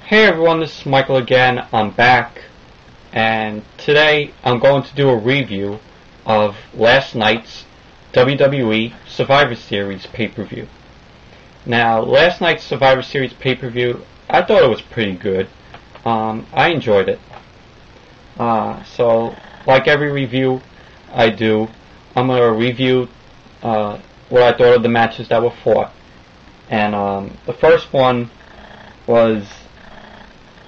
Hey everyone, this is Michael again. I'm back, and today I'm going to do a review of last night's WWE Survivor Series pay-per-view. Now, last night's Survivor Series pay-per-view, I thought it was pretty good. I enjoyed it. So, like every review I do, I'm going to review what I thought of the matches that were fought. And the first one was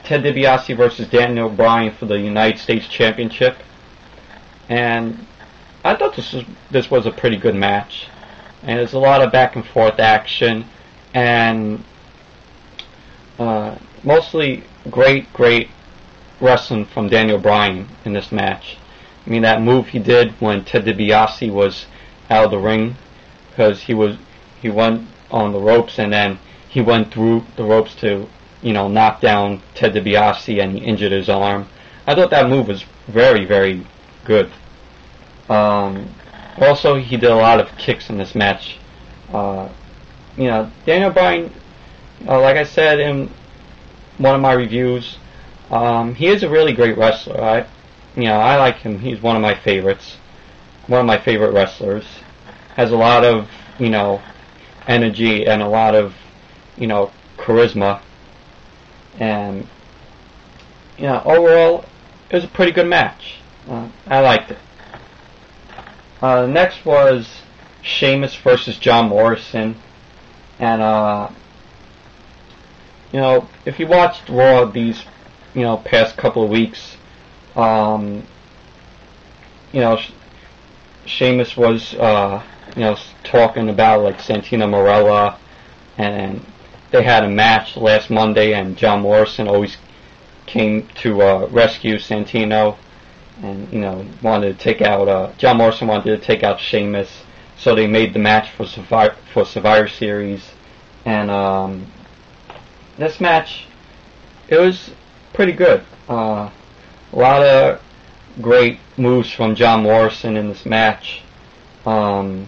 Ted DiBiase versus Daniel Bryan for the United States Championship, and I thought this was a pretty good match. And there's a lot of back and forth action, and mostly great wrestling from Daniel Bryan in this match. I mean, that move he did when Ted DiBiase was out of the ring, because he went on the ropes and then he went through the ropes to knock down Ted DiBiase, and he injured his arm. I thought that move was very good. Also, he did a lot of kicks in this match. Daniel Bryan, like I said in one of my reviews, he is a really great wrestler. I like him. He's one of my favorites. One of my favorite wrestlers. Has a lot of, energy and a lot of, charisma. And overall, it was a pretty good match. I liked it. Next was Sheamus versus John Morrison, and if you watched Raw these past couple of weeks, Sheamus was talking about like Santino Marella, and they had a match last Monday, and John Morrison always came to rescue Santino, and wanted to take out John Morrison wanted to take out Sheamus, so they made the match for Survivor Series. And this match, it was pretty good. A lot of great moves from John Morrison in this match, and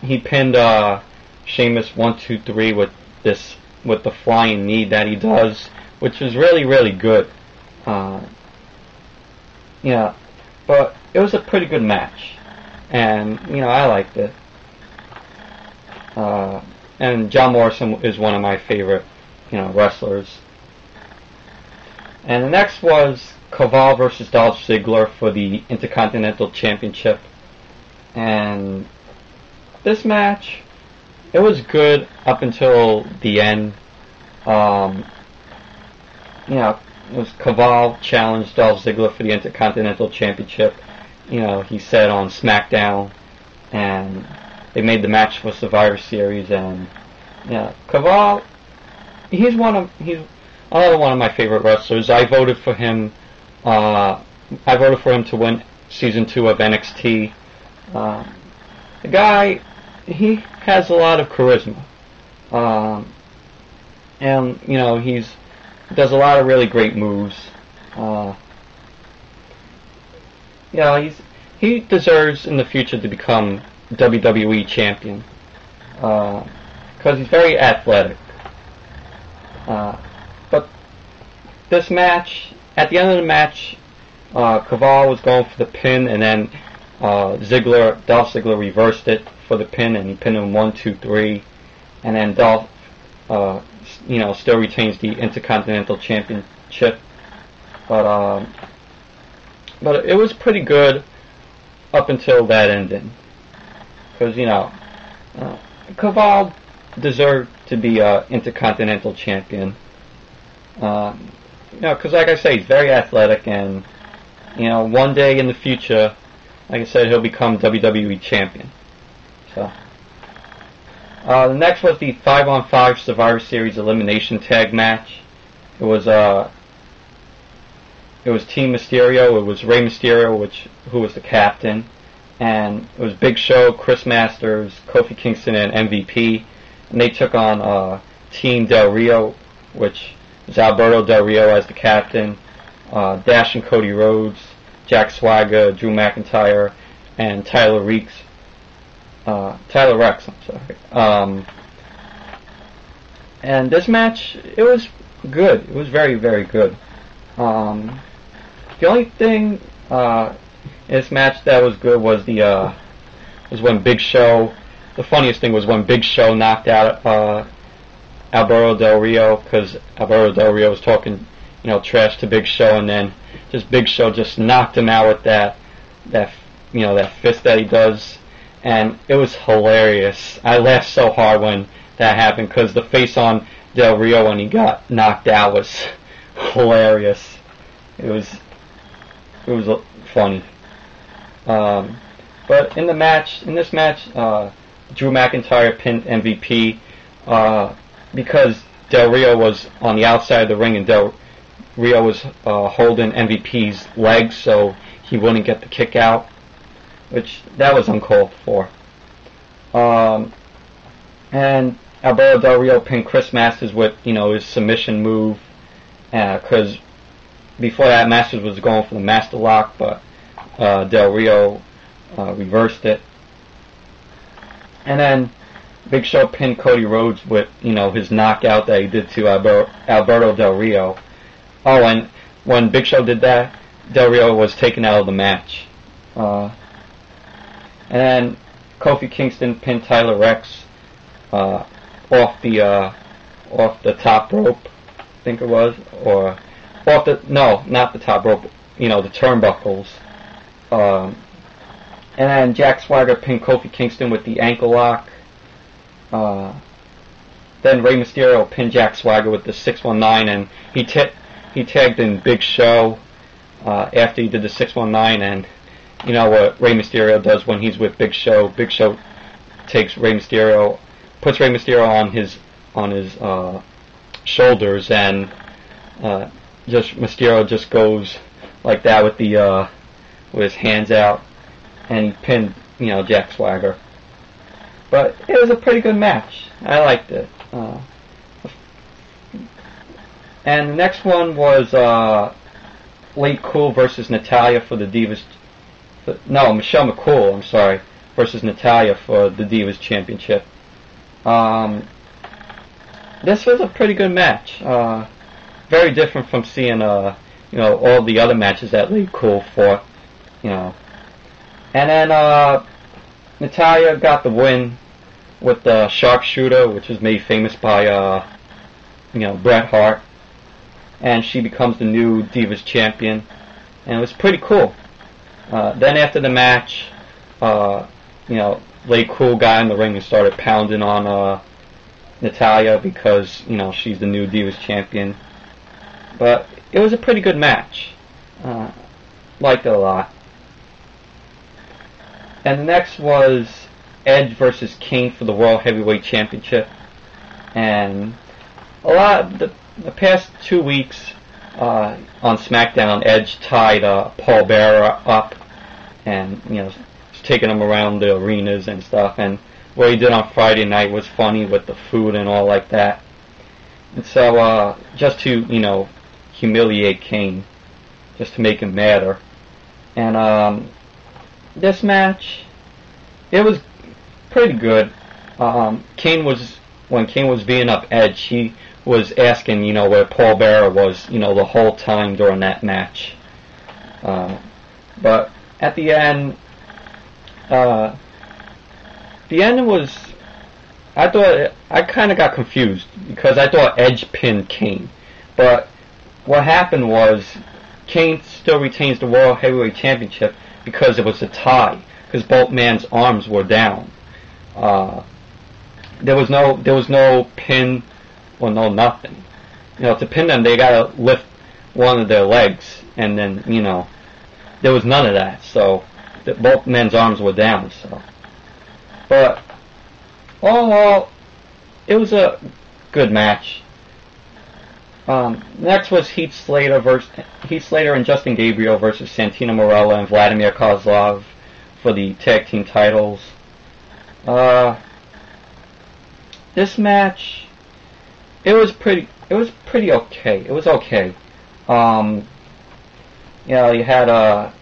he pinned Sheamus 1, 2, 3 with the flying knee that he does, which was really good. But it was a pretty good match, and I liked it. And John Morrison is one of my favorite wrestlers. And the next was Kaval versus Dolph Ziggler for the Intercontinental Championship, and this match, it was good up until the end. It was Kaval challenged Dolph Ziggler for the Intercontinental Championship. He said on SmackDown, and they made the match for Survivor Series. And Kaval, he's another one of my favorite wrestlers. I voted for him. I voted for him to win season 2 of NXT. The guy, he has a lot of charisma, and he does a lot of really great moves. He deserves in the future to become WWE champion, because he's very athletic. But this match, at the end of the match, Kaval was going for the pin, and then Dolph Ziggler reversed it for the pin, and he pinned him 1, 2, 3, and then Dolph, still retains the Intercontinental Championship. But it was pretty good up until that ending, because Kaval deserved to be Intercontinental Champion. Because like I say, he's very athletic, and one day in the future, like I said, he'll become WWE champion. So, the next was the 5-on-5 Survivor Series elimination tag match. It was Team Mysterio. It was Rey Mysterio, who was the captain, and it was Big Show, Chris Masters, Kofi Kingston, and MVP, and they took on Team Del Rio, which is Alberto Del Rio as the captain, Dash and Cody Rhodes, Jack Swagger, Drew McIntyre, and Tyler Rex. And this match, it was good. It was very, very good. The only thing in this match that was good was was when Big Show. The funniest thing was when Big Show knocked out Alberto Del Rio, because Alberto Del Rio was talking, trash to Big Show, and then just Big Show just knocked him out with that fist that he does, and it was hilarious. I laughed so hard when that happened, because the face on Del Rio when he got knocked out was hilarious. It was funny. But in this match, Drew McIntyre pinned MVP because Del Rio was on the outside of the ring, and Del Rio was holding MVP's legs so he wouldn't get the kick out, which that was uncalled for. And Alberto Del Rio pinned Chris Masters with his submission move, because before that Masters was going for the Master Lock, but Del Rio reversed it. And then Big Show pinned Cody Rhodes with his knockout that he did to Alberto Del Rio. Oh, and when Big Show did that, Del Rio was taken out of the match. And then Kofi Kingston pinned Tyler Rex off the top rope, I think it was, or not the top rope, the turnbuckles. And then Jack Swagger pinned Kofi Kingston with the ankle lock. Then Rey Mysterio pinned Jack Swagger with the 619, and he tagged in Big Show after he did the 619, and you know what Rey Mysterio does when he's with Big Show. Big Show takes Rey Mysterio, puts Rey Mysterio on his shoulders, and Mysterio just goes like that with his hands out, and he pinned Jack Swagger. But it was a pretty good match. I liked it. And the next one was Late Cool versus Natalya for the Divas. Michelle McCool, I'm sorry, versus Natalya for the Divas Championship. This was a pretty good match. Very different from seeing all the other matches that Late Cool fought. And then Natalya got the win with the sharpshooter, which was made famous by Bret Hart, and she becomes the new Divas champion, and it was pretty cool. Then after the match, Late Cool got in the ring and started pounding on Natalya because she's the new Divas champion. But it was a pretty good match. Liked it a lot. And the next was Edge versus Kane for the World Heavyweight Championship. And the past 2 weeks on SmackDown, Edge tied Paul Bearer up, and taking him around the arenas and stuff. And what he did on Friday night was funny with the food and all like that. And so just to humiliate Kane, just to make him madder. And this match, it was pretty good. When Kane was beating up Edge, he was asking, where Paul Bearer was, the whole time during that match. But at the end was, I kind of got confused because I thought Edge pinned Kane. But what happened was Kane still retains the World Heavyweight Championship because it was a tie, because both men's arms were down. There was no pin or no nothing. To pin them, they gotta lift one of their legs, and then there was none of that. So both men's arms were down. So, but all in all, it was a good match. Next was Heath Slater and Justin Gabriel versus Santino Marella and Vladimir Kozlov for the tag team titles. This match, it was pretty okay. It was okay. You had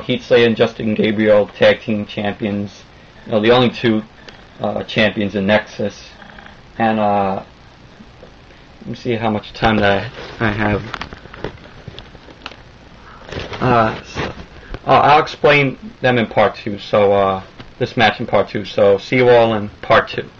Heath Slater and Justin Gabriel tag team champions. The only two champions in Nexus, and Let me see how much time that I have. I'll explain them in part 2. So this match in part 2. So see you all in part 2.